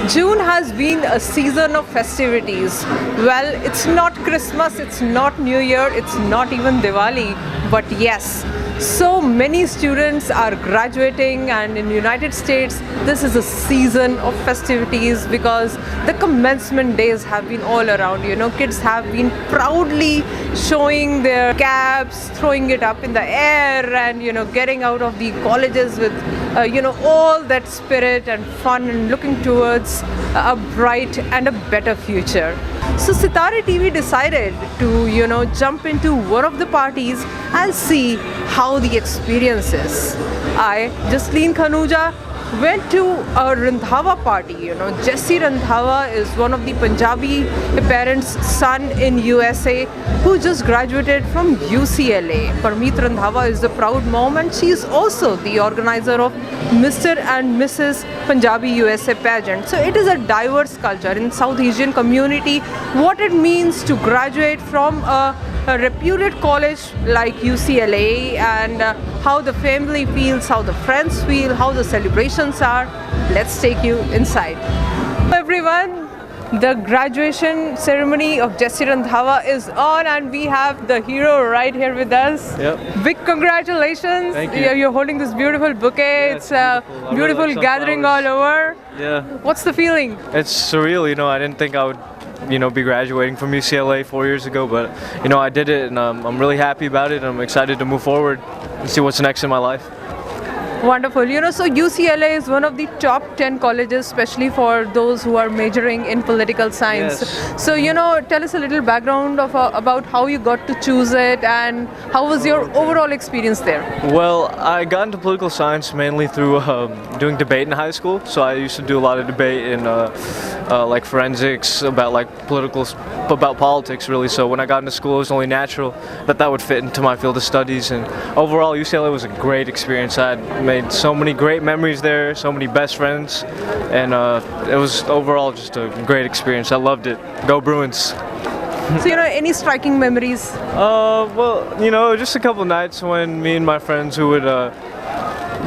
June has been a season of festivities. Well, it's not Christmas, it's not New Year, it's not even Diwali, but yes, so many students are graduating, and in United States this is a season of festivities because the commencement days have been all around. Kids have been proudly showing their caps, throwing it up in the air, and getting out of the colleges with all that spirit and fun and looking towards a bright and a better future. So Sitare TV decided to jump into one of the parties and see how the experience is. I, Jasleen Khanuja, went to a Randhawa party. Jessie Randhawa is one of the Punjabi parents' son in USA who just graduated from UCLA. Parmeet Randhawa is the proud mom, and she is also the organizer of Mr. and Mrs. Punjabi USA pageant. So it is a diverse culture in South Asian community. What it means to graduate from a reputed college like UCLA, and how the family feels, how the friends feel, how the celebrations are. Let's take you inside. Hello everyone, the graduation ceremony of Jessie Randhawa is on, and we have the hero right here with us. Yep. Big congratulations. Thank you. You're holding this beautiful bouquet. Yeah, it's a beautiful really like gathering all sunflowers. over. Yeah, What's the feeling? it's surreal. I didn't think I would, be graduating from UCLA 4 years ago, but I did it, and I'm really happy about it. I'm excited to move forward and see what's next in my life. Wonderful. So UCLA is one of the top 10 colleges, especially for those who are majoring in political science. Yes. So, tell us a little background of about how you got to choose it, and how was your overall experience there? Well, I got into political science mainly through doing debate in high school. So I used to do a lot of debate in like forensics about about politics really. So when I got into school, it was only natural that would fit into my field of studies. And overall, UCLA was a great experience. I had made so many great memories there, so many best friends, and it was overall just a great experience. I loved it. Go Bruins! So, any striking memories? Well, just a couple nights when me and my friends who would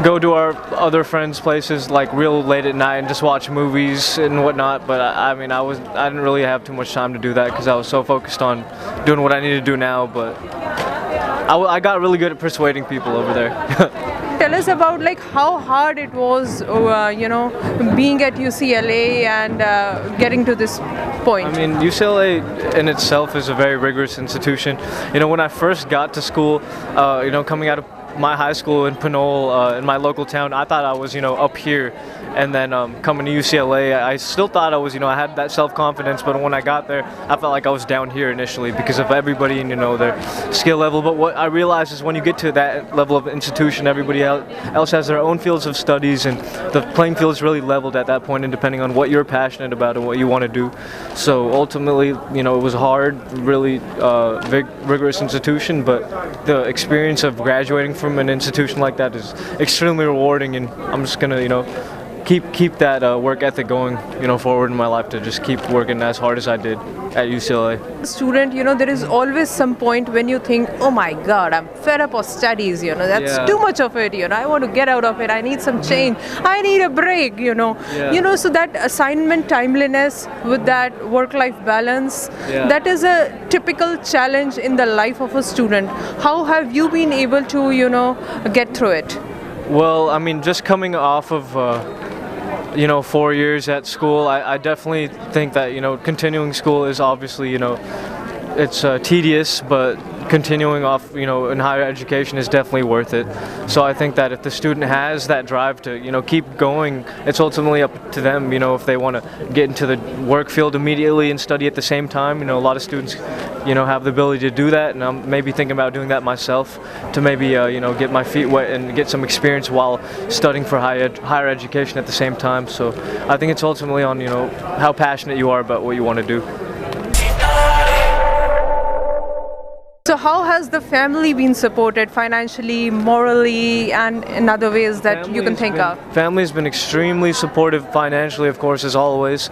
go to our other friends' places like real late at night and just watch movies and whatnot. But I didn't really have too much time to do that because I was so focused on doing what I needed to do now. But I got really good at persuading people over there. Tell us about how hard it was, being at UCLA and getting to this point. UCLA in itself is a very rigorous institution. When I first got to school, coming out of my high school in Pinole, in my local town, I thought I was, up here. And then coming to UCLA, I still thought I was, I had that self-confidence, but when I got there, I felt like I was down here initially because of everybody and, their skill level. But what I realized is when you get to that level of institution, everybody else has their own fields of studies, and the playing field is really leveled at that point, and depending on what you're passionate about and what you want to do. So ultimately, it was hard, really rigorous institution, but the experience of graduating from an institution like that is extremely rewarding, and I'm just going to, keep that work ethic going, forward in my life, to just keep working as hard as I did at UCLA. Student, there is always some point when you think, oh my God, I'm fed up of studies, that's Yeah. too much of it, I want to get out of it, I need some change, I need a break, Yeah. So that assignment timeliness with that work-life balance, Yeah. that is a typical challenge in the life of a student. How have you been able to, get through it? Well, just coming off of 4 years at school, I definitely think that continuing school is obviously it's tedious, but continuing off in higher education is definitely worth it. So I think that if the student has that drive to keep going, it's ultimately up to them. If they want to get into the work field immediately and study at the same time. A lot of students have the ability to do that, and I'm maybe thinking about doing that myself to maybe get my feet wet and get some experience while studying for higher education at the same time. So I think it's ultimately on how passionate you are about what you want to do. So how has the family been supported financially, morally, and in other ways that you can think of? Family's been extremely supportive financially, of course, as always.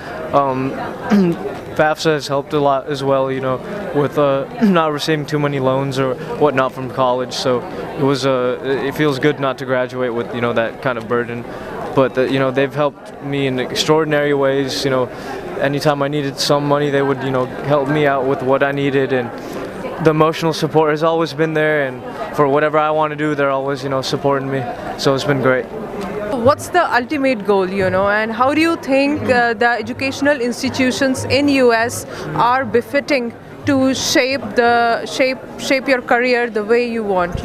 FAFSA has helped a lot as well, with not receiving too many loans or whatnot from college. So it feels good not to graduate with that kind of burden. but they've helped me in extraordinary ways. Anytime I needed some money, they would help me out with what I needed, and the emotional support has always been there, and for whatever I want to do, they're always supporting me, so it's been great. What's the ultimate goal, and how do you think the educational institutions in US are befitting to shape your career the way you want,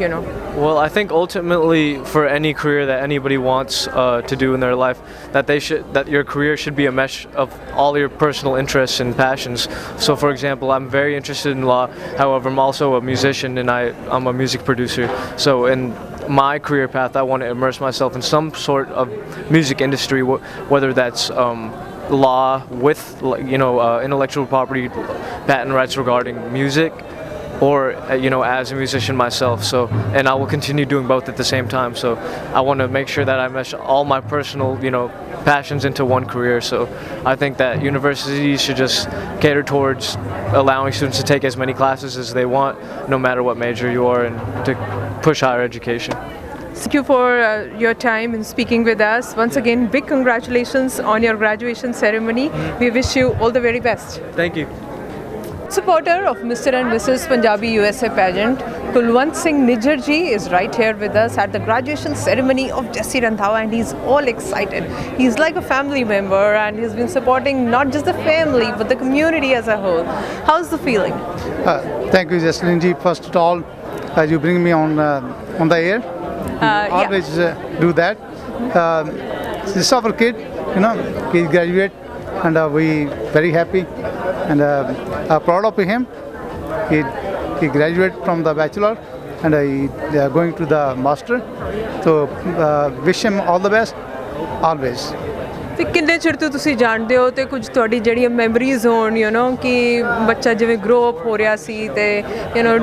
Well, I think ultimately for any career that anybody wants to do in their life, that your career should be a mesh of all your personal interests and passions. So, for example, I'm very interested in law. However, I'm also a musician and I'm a music producer. So, in my career path, I want to immerse myself in some sort of music industry, whether that's law with intellectual property, patent rights regarding music, or as a musician myself. So, and I will continue doing both at the same time. So I want to make sure that I mesh all my personal passions into one career. So I think that universities should just cater towards allowing students to take as many classes as they want, no matter what major you are, and to push higher education. Thank you for your time in speaking with us. Once again, big congratulations on your graduation ceremony. We wish you all the very best. Thank you. Supporter of Mr. and Mrs. Punjabi USA pageant, Kulwant Singh Nijjar ji is right here with us at the graduation ceremony of Jessie Randhawa, and he's all excited. He's like a family member, and he's been supporting not just the family but the community as a whole. How's the feeling? Thank you, Jesselyn ji. First of all, you bring me on the air. Always do that. This is our kid, he graduate, and we very happy and proud of him. He graduated from the bachelor, and he are going to the master. So wish him all the best, always. ਤੇ ਕਿੰਨੇ ਚਿਰ ਤੋਂ ਤੁਸੀਂ ਜਾਣਦੇ ਹੋ ਤੇ ਕੁਝ ਤੁਹਾਡੀ ਜਿਹੜੀਆਂ ਮੈਮਰੀਜ਼ ਹੋਣ ਕਿ ਬੱਚਾ ਜਿਵੇਂ ਗਰੋ ਅਪ ਹੋ ਰਿਹਾ ਸੀ ਤੇ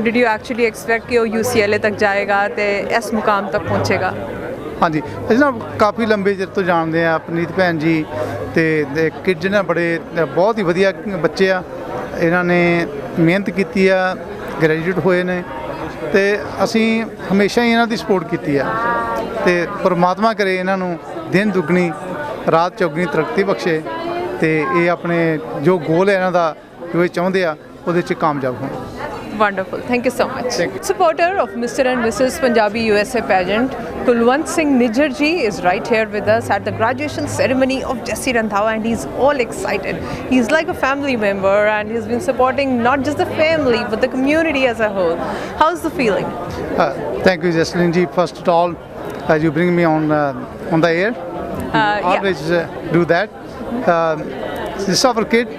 ਡਿਡ ਯੂ ਐਕਚੁਅਲੀ ਐਕਸਪੈਕਟ ਕਿ ਉਹ UCLA ਤੱਕ ਜਾਏਗਾ ਤੇ ਇਸ ਮੁਕਾਮ ਤੱਕ ਪਹੁੰਚੇਗਾ? ਹਾਂਜੀ, ਅਸੀਂ ਨਾ ਕਾਫੀ ਲੰਬੇ ਚਿਰ ਤੋਂ ਜਾਣਦੇ ਆ ਪਨੀਤ ਭੈਣ ਜੀ ਤੇ ਕਿਡ ਨੇ ਬੜੇ ਬਹੁਤ ਹੀ ਵਧੀਆ ਬੱਚੇ ਆ। ਇਹਨਾਂ ਨੇ ਮਿਹਨਤ ਕੀਤੀ ਆ, ਗ੍ਰੈਜੂਏਟ ਹੋਏ ਨੇ ਤੇ ਅਸੀਂ ਹਮੇਸ਼ਾ ਹੀ ਇਹਨਾਂ ਦੀ ਸਪੋਰਟ ਕੀਤੀ ਆ ਤੇ ਪਰਮਾਤਮਾ ਕਰੇ ਇਹਨਾਂ ਨੂੰ ਦਿਨ ਦੁੱਗਣੀ ਰਾਤ ਚੌਗਣੀ ਤਰੱਕੀ ਬਖਸ਼ੇ ਤੇ ਇਹ ਆਪਣੇ ਜੋ ਗੋਲ ਹੈ ਇਹਨਾਂ ਦਾ ਜੋ ਇਹ ਚਾਹੁੰਦੇ ਆ ਉਹਦੇ 'ਚ ਕਾਮਯਾਬ ਹੋਣ। Wonderful. Thank you so much. Supporter of Mr. and Mrs. Punjabi USA pageant, Kulwant Singh Nijjar ji is right here with us at the graduation ceremony of Jessie Randhawa, and he's all excited. He's like a family member, and he's been supporting not just the family but the community as a whole. How's the feeling? Thank you, Jesselyn ji. First of all, you bring me on the air. Always do that. This is our kid,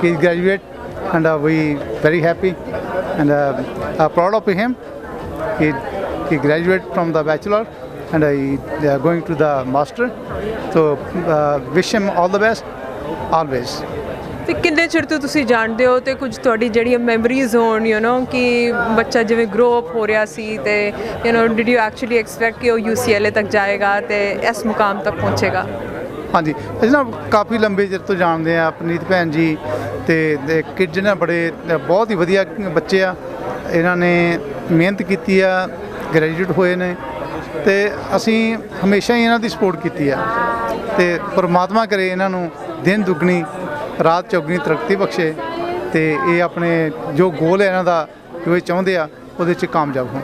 he graduate, and we very happy and proud of him. He graduated from the bachelor, and they are going to the master. So wish him all the best, always. ਤੇ ਕਿੰਨੇ ਚਿਰ ਤੋਂ ਤੁਸੀਂ ਜਾਣਦੇ ਹੋ ਤੇ ਕੁਝ ਤੁਹਾਡੀ ਜਿਹੜੀਆਂ ਮੈਮਰੀਜ਼ ਹੋਣ ਕਿ ਬੱਚਾ ਜਿਵੇਂ ਗਰੋ ਅਪ ਹੋ ਰਿਹਾ ਸੀ ਤੇ ਡਿਡ ਯੂ ਐਕਚੁਅਲੀ ਐਕਸਪੈਕਟ ਕਿ ਉਹ UCLA ਤੱਕ ਜਾਏਗਾ ਤੇ ਇਸ ਮੁਕਾਮ ਤੱਕ ਪਹੁੰਚੇਗਾ? ਹਾਂਜੀ, ਅਸੀਂ ਨਾ ਕਾਫੀ ਲੰਬੇ ਚਿਰ ਤੋਂ ਜਾਣਦੇ ਆ ਪਨੀਤ ਭੈਣ ਜੀ ਤੇ ਕਿਡ ਨੇ ਬੜੇ ਬਹੁਤ ਹੀ ਵਧੀਆ ਬੱਚੇ ਆ। ਇਹਨਾਂ ਨੇ ਮਿਹਨਤ ਕੀਤੀ ਆ, ਗ੍ਰੈਜੂਏਟ ਹੋਏ ਨੇ ਤੇ ਅਸੀਂ ਹਮੇਸ਼ਾ ਹੀ ਇਹਨਾਂ ਦੀ ਸਪੋਰਟ ਕੀਤੀ ਆ ਤੇ ਪਰਮਾਤਮਾ ਕਰੇ ਇਹਨਾਂ ਨੂੰ ਦਿਨ ਦੁੱਗਣੀ ਰਾਤ ਚੌਗਣੀ ਤਰੱਕੀ ਬਖਸ਼ੇ ਤੇ ਇਹ ਆਪਣੇ ਜੋ ਗੋਲ ਹੈ ਇਹਨਾਂ ਦਾ ਜੋ ਇਹ ਚਾਹੁੰਦੇ ਆ ਉਹਦੇ 'ਚ ਕਾਮਯਾਬ ਹੋਣ।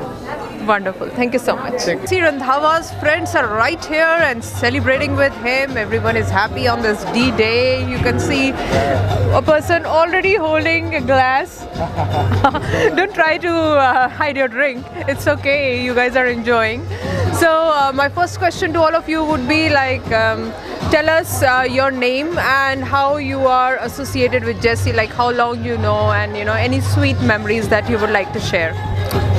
Wonderful. Thank you so much. See, Randhawa's friends are right here and celebrating with him. Everyone is happy on this D-Day. You can see a person already holding a glass. Don't try to hide your drink. It's okay. You guys are enjoying. So my first question to all of you would be like, tell us your name and how you are associated with Jessie, like how long you know, and any sweet memories that you would like to share.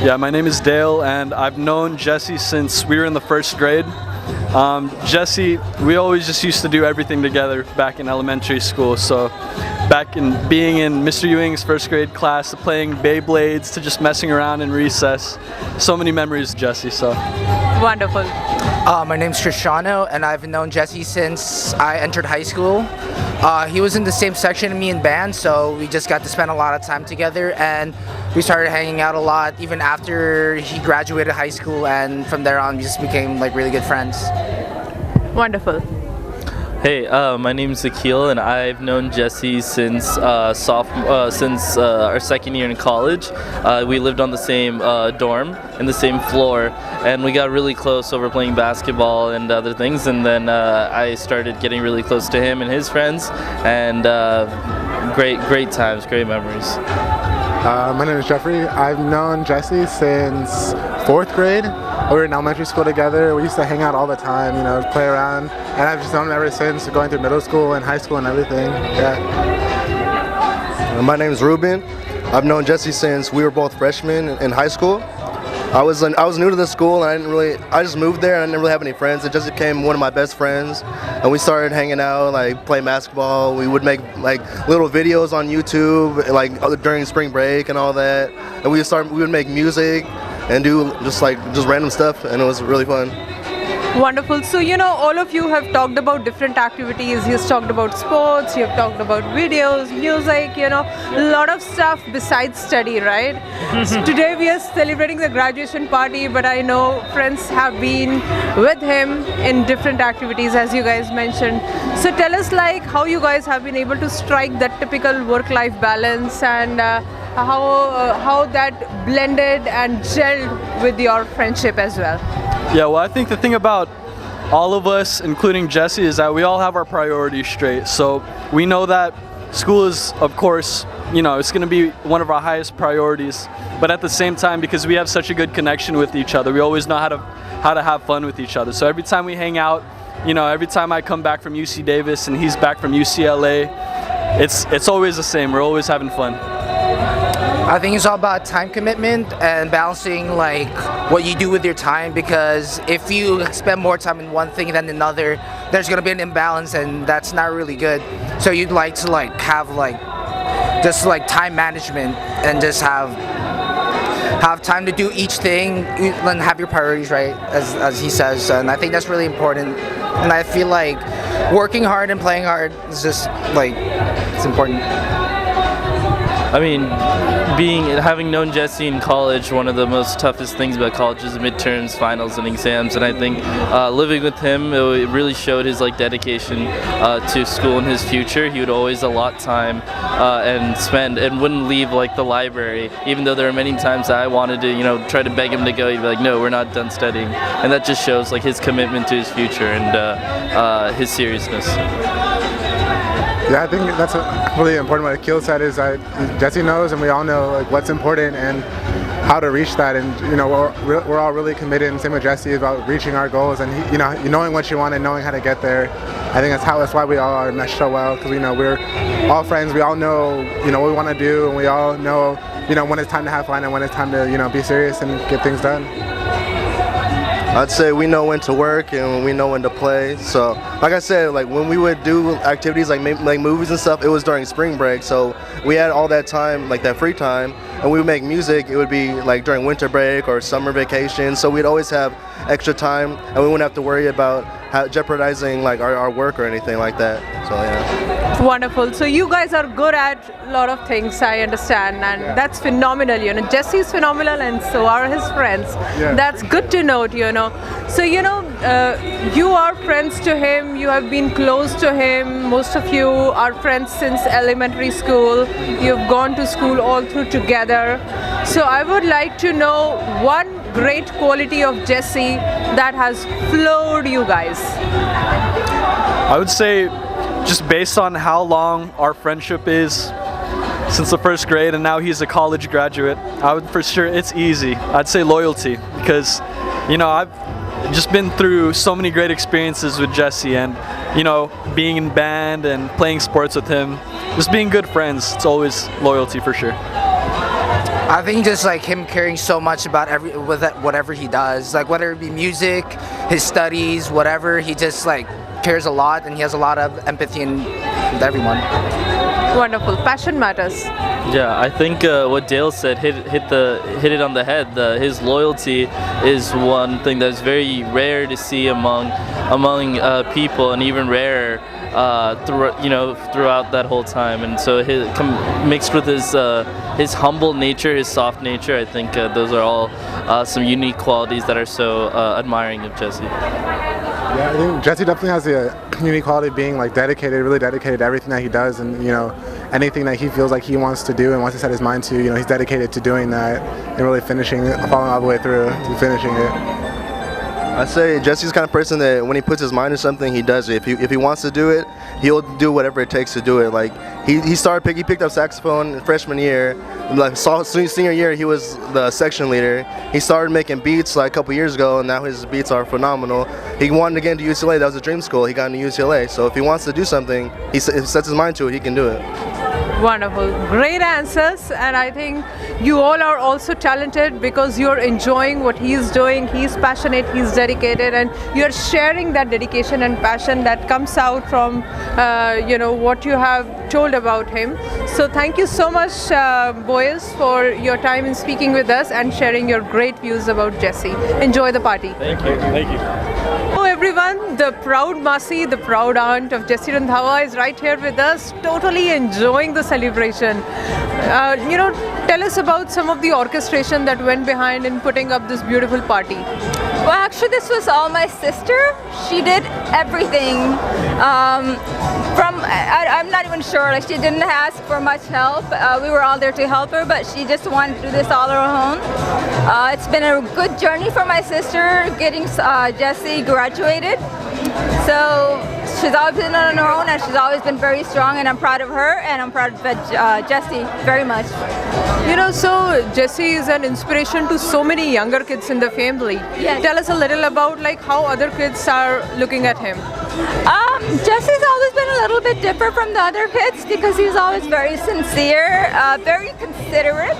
Yeah, my name is Dale, and I've known Jessie since we were in the first grade. Jessie, we always just used to do everything together back in elementary school. So back in being in Mr. Ewing's first grade class, to playing Beyblades, to just messing around in recess. So many memories, Jessie. So Wonderful. My name's Trishano, and I've known Jessie since I entered high school. He was in the same section as me in band, so we just got to spend a lot of time together, and we started hanging out a lot even after he graduated high school, and from there on we just became like really good friends. Wonderful. Hey, my name's Akil, and I've known Jessie since our second year in college. We lived on the same dorm in the same floor, and we got really close over playing basketball and other things. And then I started getting really close to him and his friends, and great times, great memories. My name is Jeffrey. I've known Jessie since 4th grade. We were in elementary school together. We used to hang out all the time, you know, play around. And I've just known him ever since, going through middle school and high school and everything. Yeah. My name is Ruben. I've known Jessie since we were both freshmen in high school. I was new to the school, and I just moved there and I didn't really have any friends. It just became one of my best friends, and we started hanging out, like playing basketball. We would make like little videos on YouTube, like during spring break and all that. And we would make music and do just random stuff, and it was really fun. Wonderful. So, all of you have talked about different activities. You've talked about sports, you've talked about videos, music, a lot of stuff besides study, right? So today we are celebrating the graduation party, but I know friends have been with him in different activities, as you guys mentioned. So tell us how you guys have been able to strike that typical work-life balance, and how that blended and gelled with your friendship as well. Yeah, well, I think the thing about all of us, including Jessie, is that we all have our priorities straight. So we know that school is, of course, it's going to be one of our highest priorities. But at the same time, because we have such a good connection with each other, we always know how to have fun with each other. So every time we hang out, every time I come back from UC Davis and he's back from UCLA, it's always the same. We're always having fun. I think it's all about time commitment and balancing what you do with your time, because if you spend more time in one thing than another, there's gonna be an imbalance, and that's not really good. So you'd like to have just time management and just have time to do each thing and have your priorities right, as he says. And I think that's really important. And I feel like working hard and playing hard is just it's important. I mean, having known Jessie in college, one of the most toughest things about college is midterms, finals, and exams. And I think living with him, it really showed his dedication to school and his future. He would always allot time and wouldn't leave the library, even though there are many times that I wanted to try to beg him to go. He'd be like, no, we're not done studying. And that just shows his commitment to his future and his seriousness. Yeah, I think that's really important. What Akil said is Jessie knows, and we all know what's important and how to reach that. And we're all really committed, and same with Jessie, about reaching our goals and knowing what you want and knowing how to get there. I think that's why we all are meshed so well, because we're all friends. We all know what we want to do, and we all know when it's time to have fun and when it's time to be serious and get things done. I'd say we know when to work and we know when to play. So, like I said, when we would do activities like movies and stuff, it was during spring break. So we had all that time, that free time, and we would make music. It would be during winter break or summer vacation. So we'd always have extra time, and we wouldn't have to worry about jeopardizing our work or anything like that. So yeah. Wonderful. So you guys are good at a lot of things, I understand, and that's phenomenal. Jesse's phenomenal, and so are his friends. Yeah. That's good to note. So you are friends to him. You have been close to him. Most of you are friends since elementary school. You've gone to school all through together. So I would like to know one great quality of Jessie that has flowed you guys. I would say, just based on how long our friendship is, since the 1st grade, and now he's a college graduate, I would for sure, it's easy. I'd say loyalty, because I've just been through so many great experiences with Jessie, and being in band and playing sports with him, just being good friends. It's always loyalty for sure. I think just him caring so much about whatever he does, whether it be music, his studies, whatever, he just cares a lot, and he has a lot of empathy with everyone. Wonderful. Passion matters. Yeah, I think what Dale said hit it on the head. His loyalty is one thing that's very rare to see among people, and even rarer throughout that whole time. And so mixed with his humble nature, his soft nature, I think those are all some unique qualities that are so admiring of Jessie. Yeah, I think Jessie definitely has the unique quality of being like dedicated, really dedicated to everything that he does, and anything that he feels like he wants to do and wants to set his mind to, he's dedicated to doing that and really finishing it, following all the way through to finishing it. I say Jesse's the kind of person that when he puts his mind to something, he does it. If he wants to do it, he'll do whatever it takes to do it. Like he picked up saxophone in freshman year. Like senior year, he was the section leader. He started making beats like a couple years ago, and now his beats are phenomenal. He wanted to get into UCLA. That was a dream school. He got into UCLA. So if he wants to do something, if he sets his mind to it, he can do it. Wonderful. Great answers. And I think you all are also talented because you're enjoying what he's doing. He's passionate, he's dedicated, and you're sharing that dedication and passion that comes out from, what you have told about him. So thank you so much, boys, for your time in speaking with us and sharing your great views about Jessie. Enjoy the party. Thank you. Thank you. Hello everyone, the proud Masi, the proud aunt of Jessie Randhawa is right here with us, totally enjoying the celebration. Tell us about some of the orchestration that went behind in putting up this beautiful party. Well, actually, this was all my sister. She did everything. I'm not even sure. Like, she didn't ask for much help. We were all there to help her, but she just wanted to do this all on her own. It's been a good journey for my sister getting Jessie graduated. So she's always been on her own, and she's always been very strong, and I'm proud of her, and I'm proud of Jessie very much. So Jessie is an inspiration to so many younger kids in the family. Yes. Tell us a little about how other kids are looking at him. Jesse's always been a little bit different from the other kids because he's always very sincere, very considerate,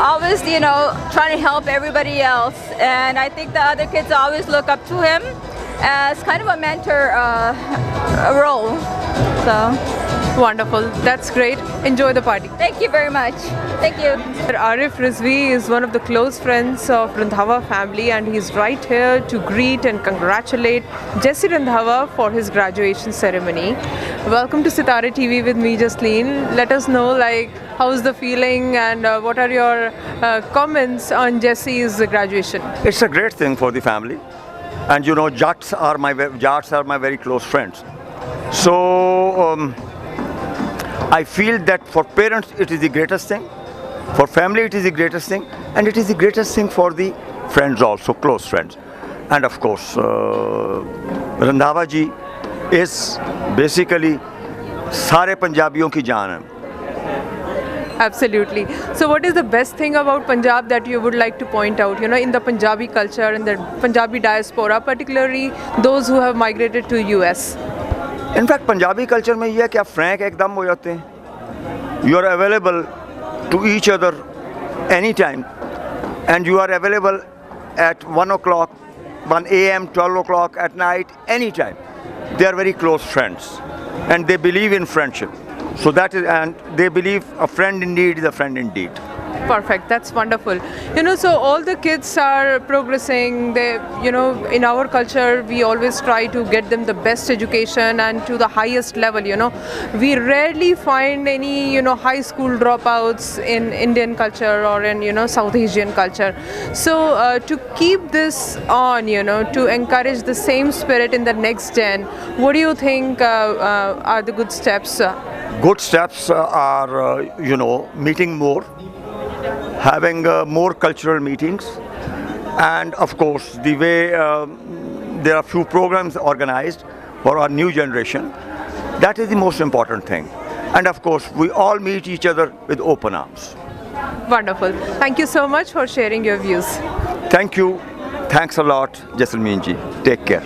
always, trying to help everybody else. And I think the other kids always look up to him as kind of a mentor role. So. Wonderful. That's great. Enjoy the party. Thank you very much. Thank you. Arif Rizvi is one of the close friends of Randhawa family, and he's right here to greet and congratulate Jessie Randhawa for his graduation ceremony. Welcome to Sitare TV with me, Jasleen. Let us know how's the feeling and what are your comments on Jessie's graduation? It's a great thing for the family, and Jats are my very close friends. So I feel that for parents it is the greatest thing, for family it is the greatest thing, and it is the greatest thing for the friends also, close friends. And of course, Randhawa ji is basically सारे पंजाबियों की जान है. Absolutely. So what is the best thing about Punjab that you would like to point out, in the Punjabi culture and the Punjabi diaspora, particularly those who have migrated to US? In fact Punjabi culture में ये है कि आप Frank एकदम हो जाते हैं. You are available to each other any time, and you are available at 1 o'clock, 1 AM, 12 o'clock at night, any time. They are very close friends, and they believe in friendship. So that is, and they believe a friend indeed is a friend indeed. Perfect. That's wonderful. So all the kids are progressing. They, in our culture, we always try to get them the best education and to the highest level. We rarely find any, high school dropouts in Indian culture or in, South Asian culture. So to keep this on, to encourage the same spirit in the next gen, what do you think are the good steps? Good steps are, meeting more, having more cultural meetings, and of course the way there are few programs organized for our new generation. That is the most important thing, and of course we all meet each other with open arms. Wonderful. Thank you so much for sharing your views. Thank you. Thanks a lot, Jasleen ji. Take care.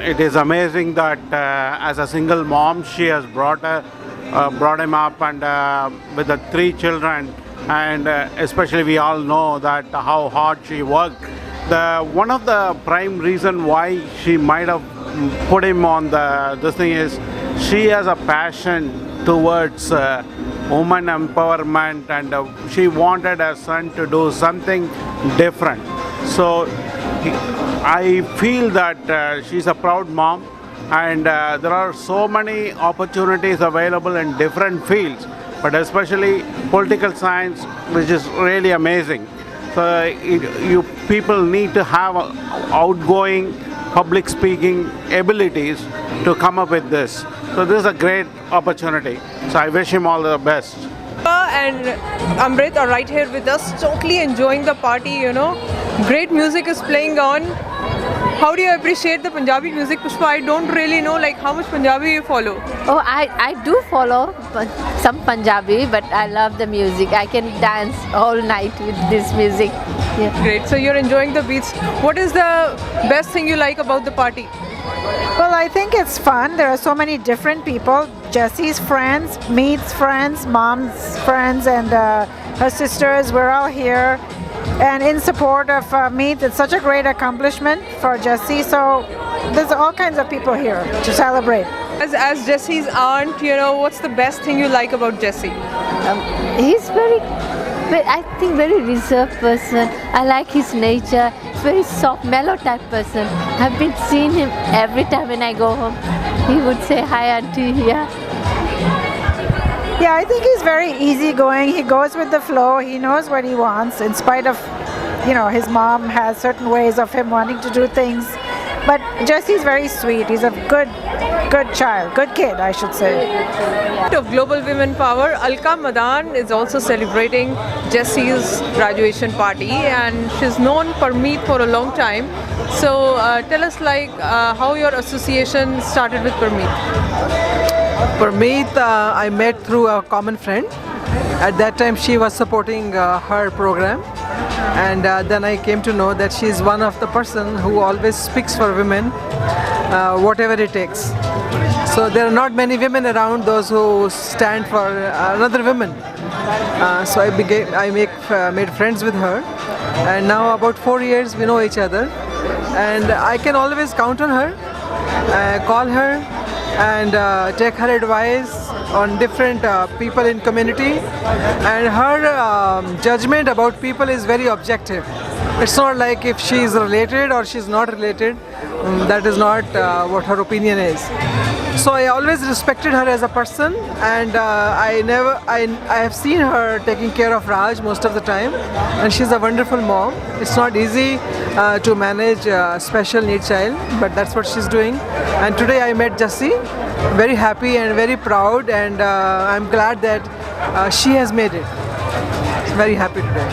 It is amazing that as a single mom she has brought him up, and with the 3 children, and especially we all know that how hard she worked. One of the prime reason why she might have put him on this thing is she has a passion towards woman empowerment, and she wanted her son to do something different. So I feel that she's a proud mom, and there are so many opportunities available in different fields, but especially political science, which is really amazing. So you people need to have outgoing public speaking abilities to come up with this. So this is a great opportunity. So I wish him all the best. And Amrit are right here with us, totally enjoying the party, you know. Great music is playing on. How do you appreciate the Punjabi music, Pushpa? I don't really know like how much Punjabi you follow. Oh, I do follow some Punjabi, but I love the music. I can dance all night with this music. Yeah. Great. So you're enjoying the beats. What is the best thing you like about the party? Well, I think it's fun. There are so many different people. Jessie's friends, Meet's friends, Mom's friends, and her sisters. We're all here. And in support of Meet. It's such a great accomplishment for Jessie. So there's all kinds of people here to celebrate. As Jessie's aunt, you know, what's the best thing you like about Jessie? He's I think very reserved person. I like his nature. He's very soft, mellow type person. I've been seeing him every time when I go home. He would say hi, auntie. Yeah, I think he's very easygoing. He goes with the flow. He knows what he wants, in spite of, you know, his mom has certain ways of him wanting to do things. But Jessie's very sweet. He's a good child, good kid, I should say. Of Global Women Power, Alka Madan is also celebrating Jessie's graduation party, and she's known Parmeet for a long time. So tell us like how your association started with Parmeet. Parmeet, I met through a common friend. At that time she was supporting her program, and then I came to know that she is one of the person who always speaks for women, whatever it takes. So there are not many women around those who stand for another woman. So I made friends with her, and now about 4 years we know each other, and I can always count on her, call her, and take her advice on different people in community, and her judgment about people is very objective. It's not like if she is related or she's not related. That is not what her opinion is. So I always respected her as a person, and I have seen her taking care of Raj most of the time, and she's a wonderful mom. It's not easy to manage a special needs child, but that's what she's doing. And today I met Jessie, very happy and very proud, and I'm glad that she has made it. Very happy today.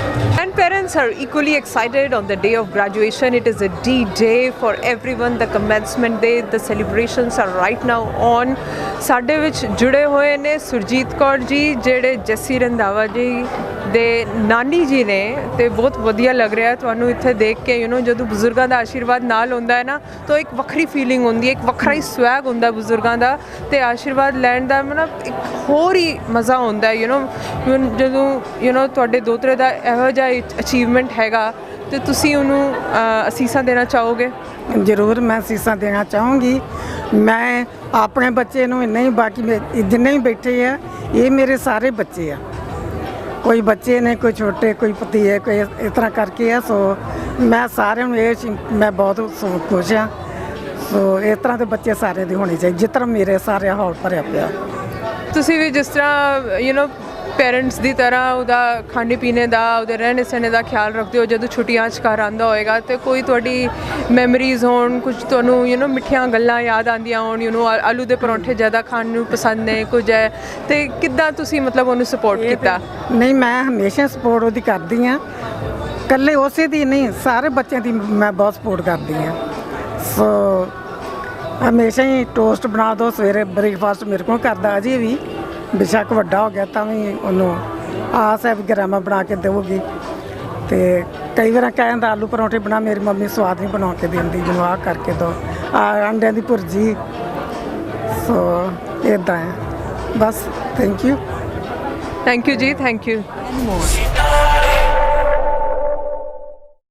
And parents are equally excited on the day of graduation. It is a D-Day for everyone. The commencement day, the celebrations are right now on. ਸਾਡੇ ਵਿੱਚ ਜੁੜੇ ਹੋਏ ਨੇ ਸੁਰਜੀਤ ਕੌਰ ਜੀ, ਜਿਹੜੇ ਜੱਸੀ ਰੰਧਾਵਾ ਜੀ ਦੇ ਨਾਨੀ ਜੀ ਨੇ, ਤੇ ਬਹੁਤ ਵਧੀਆ ਲੱਗ ਰਿਹਾ ਤੁਹਾਨੂੰ ਇੱਥੇ ਦੇਖ ਕੇ। ਯੂ نو ਜਦੋਂ ਬਜ਼ੁਰਗਾਂ ਦਾ ਆਸ਼ੀਰਵਾਦ ਨਾਲ ਹੁੰਦਾ ਹੈ ਨਾ, ਤਾਂ ਇੱਕ ਵੱਖਰੀ ਫੀਲਿੰਗ ਹੁੰਦੀ ਹੈ, ਇੱਕ ਵੱਖਰਾ ਹੀ ਸਵੈਗ ਹੁੰਦਾ ਬਜ਼ੁਰਗਾਂ ਦਾ, ਤੇ ਆਸ਼ੀਰਵਾਦ ਲੈਣ ਦਾ ਮਤਲਬ ਇੱਕ ਹੋਰ ਹੀ ਮਜ਼ਾ ਹੁੰਦਾ ਹੈ। ਯੂ نو ਜਦੋਂ ਤੁਹਾਡੇ ਦੋਤਰੇ ਦਾ ਇਹੋ ਜਿਹਾ ਅਚੀਵਮੈਂਟ ਹੈਗਾ, ਤੇ ਤੁਸੀਂ ਉਹਨੂੰ ਅਸੀਸਾਂ ਦੇਣਾ ਚਾਹੋਗੇ? ਜ਼ਰੂਰ ਮੈਂ ਅਸੀਸਾਂ ਦੇਣਾ ਚਾਹੂੰਗੀ। ਮੈਂ ਆਪਣੇ ਬੱਚੇ ਨੂੰ ਨਹੀਂ, ਬਾਕੀ ਜਿੰਨੇ ਵੀ ਬੈਠੇ ਆ ਇਹ ਮੇਰੇ ਸਾਰੇ ਬੱਚੇ ਆ। ਕੋਈ ਬੱਚੇ ਨੇ, ਕੋਈ ਛੋਟੇ, ਕੋਈ ਭਤੀਏ, ਕੋਈ ਇਸ ਤਰ੍ਹਾਂ ਕਰਕੇ ਆ। ਸੋ ਮੈਂ ਸਾਰਿਆਂ ਨੂੰ ਮੈਂ ਬਹੁਤ ਖੁਸ਼ ਹਾਂ। ਸੋ ਇਸ ਤਰ੍ਹਾਂ ਦੇ ਬੱਚੇ ਸਾਰੇ ਦੇ ਹੋਣੇ ਚਾਹੀਦੇ, ਜਿਸ ਤਰ੍ਹਾਂ ਮੇਰੇ ਸਾਰੇ ਹਾਲ ਭਰਿਆ ਪਿਆ। ਤੁਸੀਂ ਵੀ ਜਿਸ ਤਰ੍ਹਾਂ ਯੂ نو पेरेंट्स ਦੀ ਤਰ੍ਹਾਂ ਉਹਦਾ ਖਾਣੇ ਪੀਣੇ ਦਾ, ਉਹਦੇ ਰਹਿਣੇ ਸਹਿਣੇ ਦਾ ਖਿਆਲ ਰੱਖਦੇ ਹੋ, ਜਦੋਂ ਛੁੱਟੀਆਂ 'ਚ ਘਰ ਆਉਂਦਾ ਹੋਏਗਾ, ਅਤੇ ਕੋਈ ਤੁਹਾਡੀ ਮੈਮਰੀਜ਼ ਹੋਣ, ਕੁਝ ਤੁਹਾਨੂੰ ਯੂ نو ਮਿੱਠੀਆਂ ਗੱਲਾਂ ਯਾਦ ਆਉਂਦੀਆਂ ਹੋਣ, ਯੂ نو ਆਲੂ ਦੇ ਪਰੌਂਠੇ ਜ਼ਿਆਦਾ ਖਾਣ ਨੂੰ ਪਸੰਦ ਨੇ ਕੁਝ ਹੈ, ਅਤੇ ਕਿੱਦਾਂ ਤੁਸੀਂ ਮਤਲਬ ਉਹਨੂੰ ਸਪੋਰਟ ਕੀਤਾ? ਨਹੀਂ, ਮੈਂ ਹਮੇਸ਼ਾ ਸਪੋਰਟ ਉਹਦੀ ਕਰਦੀ ਹਾਂ, ਇਕੱਲੇ ਉਸੇ ਦੀ ਨਹੀਂ, ਸਾਰੇ ਬੱਚਿਆਂ ਦੀ ਮੈਂ ਬਹੁਤ ਸਪੋਰਟ ਕਰਦੀ ਹਾਂ। ਸੋ ਹਮੇਸ਼ਾ ਹੀ ਟੋਸਟ ਬਣਾ ਦਿਓ ਸਵੇਰੇ, ਬ੍ਰੇਕਫਾਸਟ ਮੇਰੇ ਕੋਲ ਕਰਦਾ ਅਜੇ ਵੀ, ਬੇਸ਼ੱਕ ਵੱਡਾ ਹੋ ਗਿਆ ਤਾਂ ਵੀ ਉਹਨੂੰ ਆਸ ਹੈ ਵੀ ਗਰਾਮਾ ਬਣਾ ਕੇ ਦੇਊਗੀ। ਅਤੇ ਕਈ ਵਾਰ ਕਹਿੰਦਾ ਆਲੂ ਪਰੌਂਠੇ ਬਣਾ, ਮੇਰੀ ਮੰਮੀ ਸਵਾਦ ਨਹੀਂ ਬਣਾ ਕੇ ਦਿੰਦੀ, ਮੈਨੂੰ ਆਹ ਕਰਕੇ ਦਿਓ, ਅੰਡਿਆਂ ਦੀ ਭੁਰਜੀ। ਸੋ ਇੱਦਾਂ ਹੈ ਬਸ। Thank you. Thank you ji, thank you.